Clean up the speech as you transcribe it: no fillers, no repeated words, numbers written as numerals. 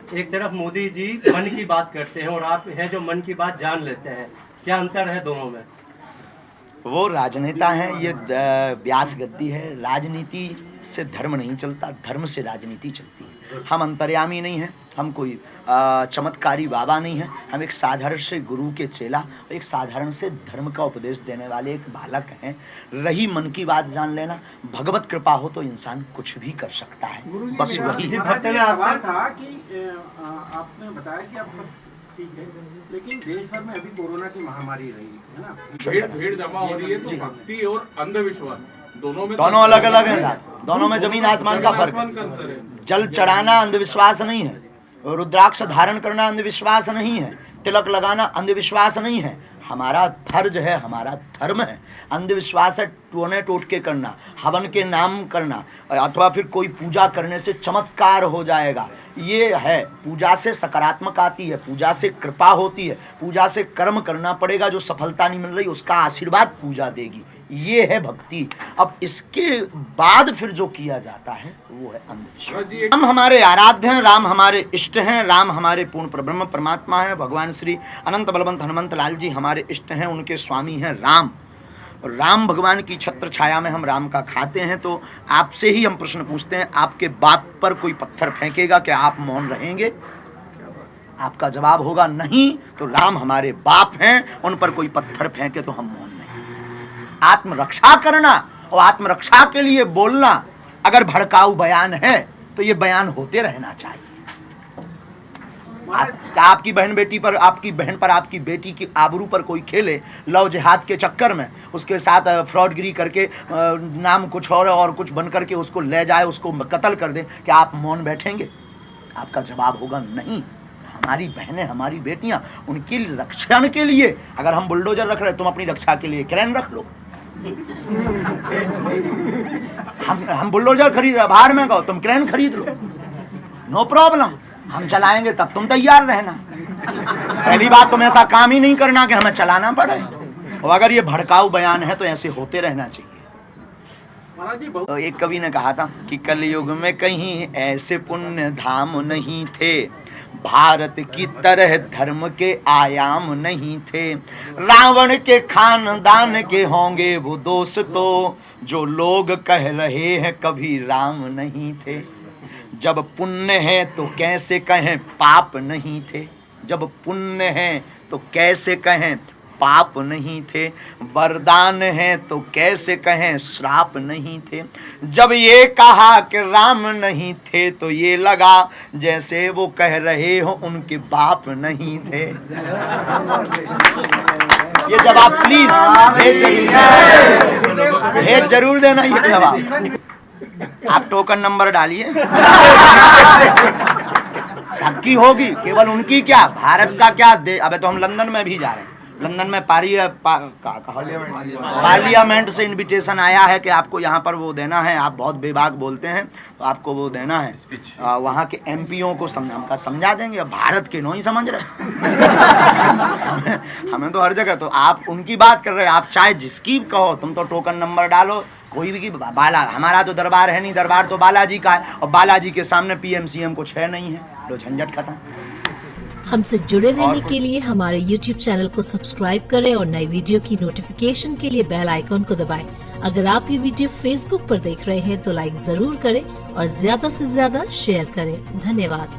एक तरफ मोदी जी मन की बात करते हैं और आप हैं जो मन की बात जान लेते हैं, क्या अंतर है दोनों में? वो राजनेता हैं, ये व्यास गद्दी है। राजनीति से धर्म नहीं चलता, धर्म से राजनीति चलती है। हम अंतर्यामी नहीं हैं, हम कोई चमत्कारी बाबा नहीं हैं। हम एक साधारण से गुरु के चेला, एक साधारण से धर्म का उपदेश देने वाले एक बालक हैं। रही मन की बात जान लेना, भगवत कृपा हो तो इंसान कुछ भी कर सकता है, बस वही। सवाल था कि आपने बताया कि आप ठीक है, लेकिन देश भर में अभी कोरोना की महामारी रही है ना, भीड़ जमा हो रही है, तो भक्ति और अंधविश्वास दोनों अलग अलग हैं साहब। दोनों में जमीन आसमान का फर्क है। जल चढ़ाना अंधविश्वास नहीं है, रुद्राक्ष धारण करना अंधविश्वास नहीं है, तिलक लगाना अंधविश्वास नहीं है। हमारा फर्ज है, हमारा धर्म है। अंधविश्वास है टोने टोटके करना, हवन के नाम करना, अथवा फिर कोई पूजा करने से चमत्कार हो जाएगा। ये है, पूजा से सकारात्मक आती है, पूजा से कृपा होती है, पूजा से कर्म करना पड़ेगा। जो सफलता नहीं मिल रही उसका आशीर्वाद पूजा देगी, ये है भक्ति। अब इसके बाद फिर जो किया जाता है वो है अंधविश्वास। हम हमारे आराध्य हैं, राम हमारे इष्ट हैं, राम हमारे पूर्ण परब्रह्म परमात्मा है। भगवान श्री अनंत बलवंत हनुमंत लाल जी हमारे इष्ट हैं, उनके स्वामी हैं राम। राम भगवान की छत्र छाया में हम राम का खाते हैं। तो आपसे ही हम प्रश्न पूछते हैं, आपके बाप पर कोई पत्थर फेंकेगा क्या आप मौन रहेंगे? आपका जवाब होगा नहीं। तो राम हमारे बाप हैं, उन पर कोई पत्थर फेंके तो हम मौन नहीं। आत्मरक्षा करना और आत्मरक्षा के लिए बोलना अगर भड़काऊ बयान है तो ये बयान होते रहना चाहिए। आपकी बहन बेटी पर, आपकी बहन पर, आपकी बेटी की आबरू पर कोई खेले लव जिहाद के चक्कर में, उसके साथ फ्रॉडगिरी करके नाम कुछ और कुछ बन करके उसको ले जाए, उसको कत्ल कर दे, क्या आप मौन बैठेंगे? आपका जवाब होगा नहीं। हमारी बहनें, हमारी बेटियां, उनकी रक्षण के लिए अगर हम बुलडोजर रख रहे हैं, तुम अपनी रक्षा के लिए क्रेन रख लो। हम बुलडोजर खरीद रहे, बाहर में गो, तुम क्रेन खरीद लो, नो प्रॉब्लम। हम चलाएंगे तब तुम तैयार रहना। पहली बात, तुम ऐसा काम ही नहीं करना कि हमें चलाना पड़े। और अगर ये भड़काऊ बयान है तो ऐसे होते रहना चाहिए। तो एक कवि ने कहा था कि कलयुग में कहीं ऐसे पुण्य धाम नहीं थे, भारत की तरह धर्म के आयाम नहीं थे। रावण के खानदान के होंगे वो दोस्तों, जो लोग कह रहे हैं कभी राम नहीं थे। जब पुण्य है तो कैसे कहें पाप नहीं थे, जब पुण्य है तो कैसे कहें पाप नहीं थे। वरदान है तो कैसे कहें श्राप नहीं थे। जब ये कहा कि राम नहीं थे तो ये लगा जैसे वो कह रहे हो उनके बाप नहीं थे। ये जवाब प्लीज भेज जरूर देना। ये जवाब आप टोकन नंबर डालिए, सबकी होगी, केवल उनकी क्या, भारत का क्या। अबे तो हम लंदन में भी जा रहे हैं। लंदन में पार्लियामेंट से इनविटेशन आया है कि आपको यहाँ पर वो देना है। आप बहुत बेबाक बोलते हैं तो आपको वो देना है। वहाँ के एमपीओ को समझा देंगे। भारत के नहीं समझ रहे हमें तो हर जगह। तो आप उनकी बात कर रहे हैं, आप चाहे जिसकी कहो, तुम तो टोकन नंबर डालो, कोई भी की बाला। हमारा तो दरबार है नहीं, दरबार तो बालाजी का है, और बालाजी के सामने पीएम सीएम कुछ है नहीं है। लो झंझट खत्म। हमसे जुड़े रहने के लिए हमारे YouTube चैनल को सब्सक्राइब करें और नई वीडियो की नोटिफिकेशन के लिए बेल आइकॉन को दबाएं। अगर आप ये वीडियो Facebook पर देख रहे हैं तो लाइक जरूर करें और ज्यादा से ज्यादा शेयर करें। धन्यवाद।